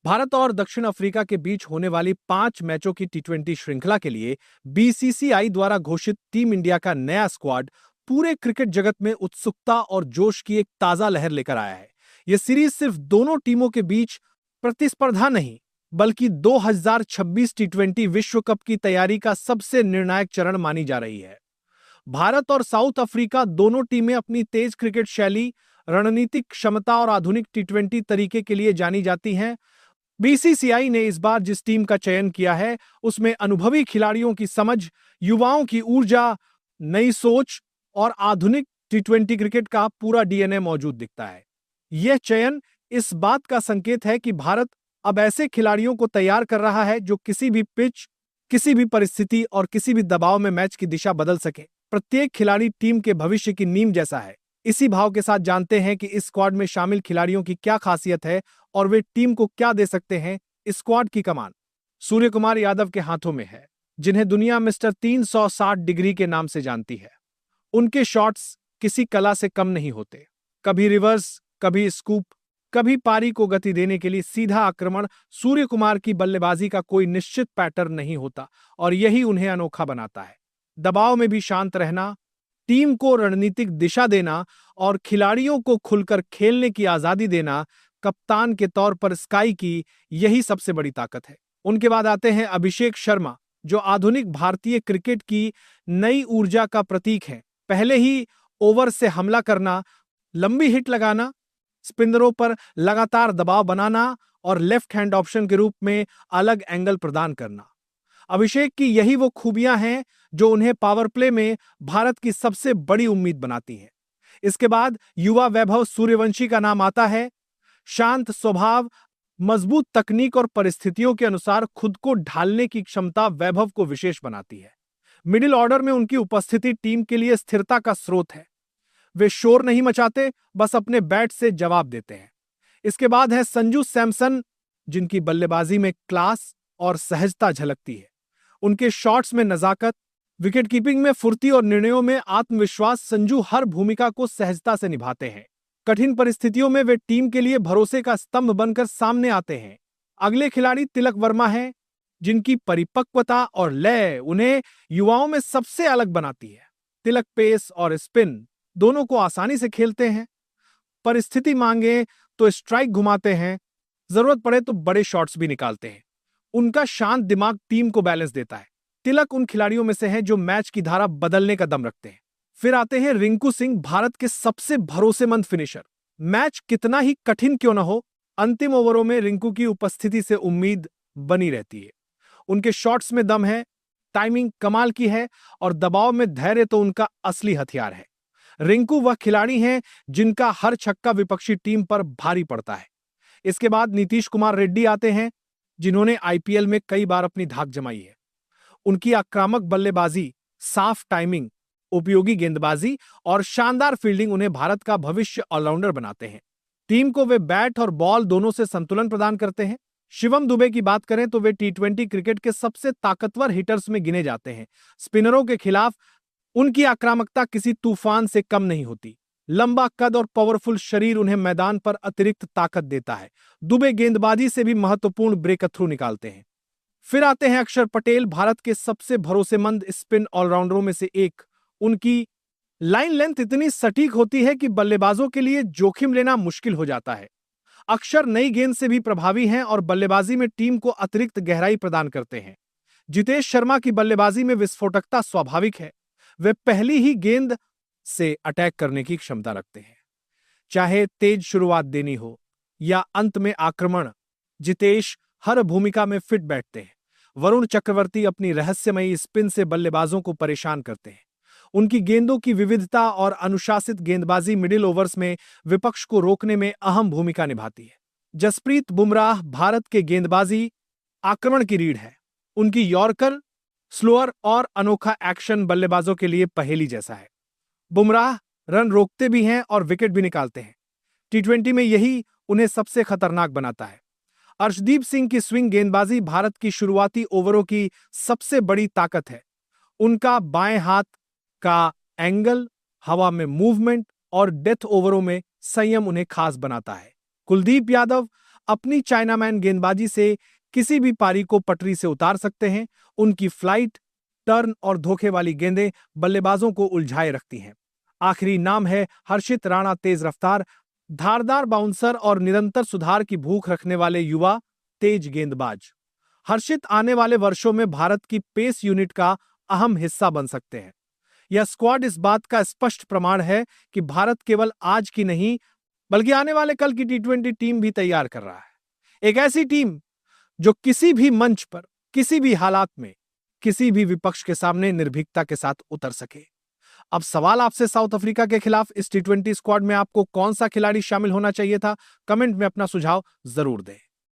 भारत और दक्षिण अफ्रीका के बीच होने वाली 5 मैचों की टी20 श्रृंखला के लिए बीसीसीआई द्वारा घोषित टीम इंडिया का नया स्क्वाड पूरे क्रिकेट जगत में उत्सुकता और जोश की एक ताजा लहर लेकर आया है। यह सीरीज सिर्फ दोनों टीमों के बीच प्रतिस्पर्धा नहीं, बल्कि 2026 टी20 विश्व कप की तैयारी का सबसे निर्णायक चरण मानी जा रही है। भारत और साउथ अफ्रीका दोनों टीमें अपनी तेज क्रिकेट शैली, रणनीतिक क्षमता और आधुनिक टी20 तरीके के लिए जानी जाती हैं। बीसीसीआई ने इस बार जिस टीम का चयन किया है, उसमें अनुभवी खिलाड़ियों की समझ, युवाओं की ऊर्जा, नई सोच और आधुनिक टी20 क्रिकेट का पूरा डीएनए मौजूद दिखता है। यह चयन इस बात का संकेत है कि भारत अब ऐसे खिलाड़ियों को तैयार कर रहा है जो किसी भी पिच, किसी भी परिस्थिति और किसी भी दबाव में मैच की दिशा बदल सके। प्रत्येक खिलाड़ी टीम के भविष्य की नींव जैसा है। इसी भाव के साथ जानते हैं कि इस स्क्वाड में शामिल खिलाड़ियों की क्या खासियत है और वे टीम को क्या दे सकते हैं। इस स्क्वाड की कमान सूर्य कुमार यादव के हाथों में है, जिन्हें दुनिया मिस्टर 360 डिग्री के नाम से जानती है। उनके शॉट्स किसी कला से कम नहीं होते। कभी रिवर्स, कभी स्कूप, कभी पारी को गति देने के लिए सीधा आक्रमण। सूर्य कुमार की बल्लेबाजी का कोई निश्चित पैटर्न नहीं होता और यही उन्हें अनोखा बनाता है। दबाव में भी शांत रहना, टीम को रणनीतिक दिशा देना और खिलाड़ियों को खुलकर खेलने की आजादी देना, कप्तान के तौर पर स्काई की यही सबसे बड़ी ताकत है। उनके बाद आते हैं अभिषेक शर्मा, जो आधुनिक भारतीय क्रिकेट की नई ऊर्जा का प्रतीक है। पहले ही ओवर से हमला करना, लंबी हिट लगाना, स्पिनरों पर लगातार दबाव बनाना और लेफ्ट हैंड ऑप्शन के रूप में अलग एंगल प्रदान करना। अभिषेक की यही वो खूबियां हैं जो उन्हें पावर प्ले में भारत की सबसे बड़ी उम्मीद बनाती हैं। इसके बाद युवा वैभव सूर्यवंशी का नाम आता है। शांत स्वभाव, मजबूत तकनीक और परिस्थितियों के अनुसार खुद को ढालने की क्षमता वैभव को विशेष बनाती है। मिडिल ऑर्डर में उनकी उपस्थिति टीम के लिए स्थिरता का स्रोत है। वे शोर नहीं मचाते, बस अपने बैट से जवाब देते हैं। इसके बाद है संजू सैमसन, जिनकी बल्लेबाजी में क्लास और सहजता झलकती है। उनके शॉट्स में नजाकत, विकेट कीपिंग में फुर्ती और निर्णयों में आत्मविश्वास। संजू हर भूमिका को सहजता से निभाते हैं। कठिन परिस्थितियों में वे टीम के लिए भरोसे का स्तंभ बनकर सामने आते हैं। अगले खिलाड़ी तिलक वर्मा हैं, जिनकी परिपक्वता और लय उन्हें युवाओं में सबसे अलग बनाती है। तिलक पेस और स्पिन दोनों को आसानी से खेलते हैं। परिस्थिति मांगे तो स्ट्राइक घुमाते हैं, जरूरत पड़े तो बड़े शॉट्स भी निकालते हैं। उनका शांत दिमाग टीम को बैलेंस देता है। तिलक उन खिलाड़ियों में से हैं जो मैच की धारा बदलने का दम रखते हैं। फिर आते हैं रिंकू सिंह, भारत के सबसे भरोसेमंद फिनिशर। मैच कितना ही कठिन क्यों न हो, अंतिम ओवरों में रिंकू की उपस्थिति से उम्मीद बनी रहती है। उनके शॉट्स में दम है, टाइमिंग कमाल की है और दबाव में धैर्य तो उनका असली हथियार है। रिंकू वह खिलाड़ी हैं जिनका हर छक्का विपक्षी टीम पर भारी पड़ता है। इसके बाद नीतीश कुमार रेड्डी आते हैं, जिन्होंने आईपीएल में कई बार अपनी धाक जमाई है। उनकी आक्रामक बल्लेबाजी, साफ टाइमिंग, उपयोगी गेंदबाजी और शानदार फील्डिंग उन्हें भारत का भविष्य ऑलराउंडर बनाते हैं। टीम को वे बैट और बॉल दोनों से संतुलन प्रदान करते हैं। शिवम दुबे की बात करें तो वे टी20 क्रिकेट के सबसे ताकतवर हिटर्स में गिने जाते हैं। स्पिनरों के खिलाफ उनकी आक्रामकता किसी तूफान से कम नहीं होती। लंबा कद और पावरफुल शरीर उन्हें मैदान पर अतिरिक्त ताकत देता है। दुबे गेंदबाजी से भी महत्वपूर्ण ब्रेक थ्रू निकालते हैं। फिर आते हैं अक्षर पटेल, भारत के सबसे भरोसेमंद स्पिन ऑलराउंडरों में से एक। उनकी लाइन लेंथ इतनी सटीक होती है कि बल्लेबाजों के लिए जोखिम लेना मुश्किल हो जाता है। अक्षर नई गेंद से भी प्रभावी हैं और बल्लेबाजी में टीम को अतिरिक्त गहराई प्रदान करते हैं। जितेश शर्मा की बल्लेबाजी में विस्फोटकता स्वाभाविक है। वे पहली ही गेंद से अटैक करने की क्षमता रखते हैं, चाहे तेज शुरुआत देनी हो या अंत में आक्रमण। जितेश हर भूमिका में फिट बैठते हैं। वरुण चक्रवर्ती अपनी रहस्यमयी स्पिन से बल्लेबाजों को परेशान करते हैं। उनकी गेंदों की विविधता और अनुशासित गेंदबाजी मिडिल ओवर्स में विपक्ष को रोकने में अहम भूमिका निभाती है। जसप्रीत बुमराह भारत के गेंदबाजी आक्रमण की रीढ़ है। उनकी यॉर्कर, स्लोअर और अनोखा एक्शन बल्लेबाजों के लिए पहेली जैसा है। बुमराह रन रोकते भी हैं और विकेट भी निकालते हैं। टी20 में यही उन्हें सबसे खतरनाक बनाता है। अर्शदीप सिंह की स्विंग गेंदबाजी भारत की शुरुआती ओवरों की सबसे बड़ी ताकत है। उनका बाएं हाथ का एंगल, हवा में मूवमेंट और डेथ ओवरों में संयम उन्हें खास बनाता है। कुलदीप यादव अपनी चाइनामैन गेंदबाजी से किसी भी पारी को पटरी से उतार सकते हैं। उनकी फ्लाइट, टर्न और धोखे वाली गेंदें बल्लेबाजों को उलझाए रखती हैं। आखिरी नाम है हर्षित राणा, तेज रफ्तार, धारदार बाउंसर और निरंतर सुधार की भूख रखने वाले युवा तेज गेंदबाज। हर्षित आने वाले वर्षों में भारत की पेस यूनिट का अहम हिस्सा बन सकते हैं। यह स्क्वाड इस बात का स्पष्ट प्रमाण है कि भारत केवल आज की नहीं बल्कि आने वाले कल की टी20 टीम भी तैयार कर रहा है। एक ऐसी टीम जो किसी भी मंच पर, किसी भी हालात में, किसी भी विपक्ष के सामने निर्भीकता के साथ उतर सके। अब सवाल आपसे, साउथ अफ्रीका के खिलाफ इस टी20 स्क्वाड में आपको कौन सा खिलाड़ी शामिल होना चाहिए था? कमेंट में अपना सुझाव जरूर दें।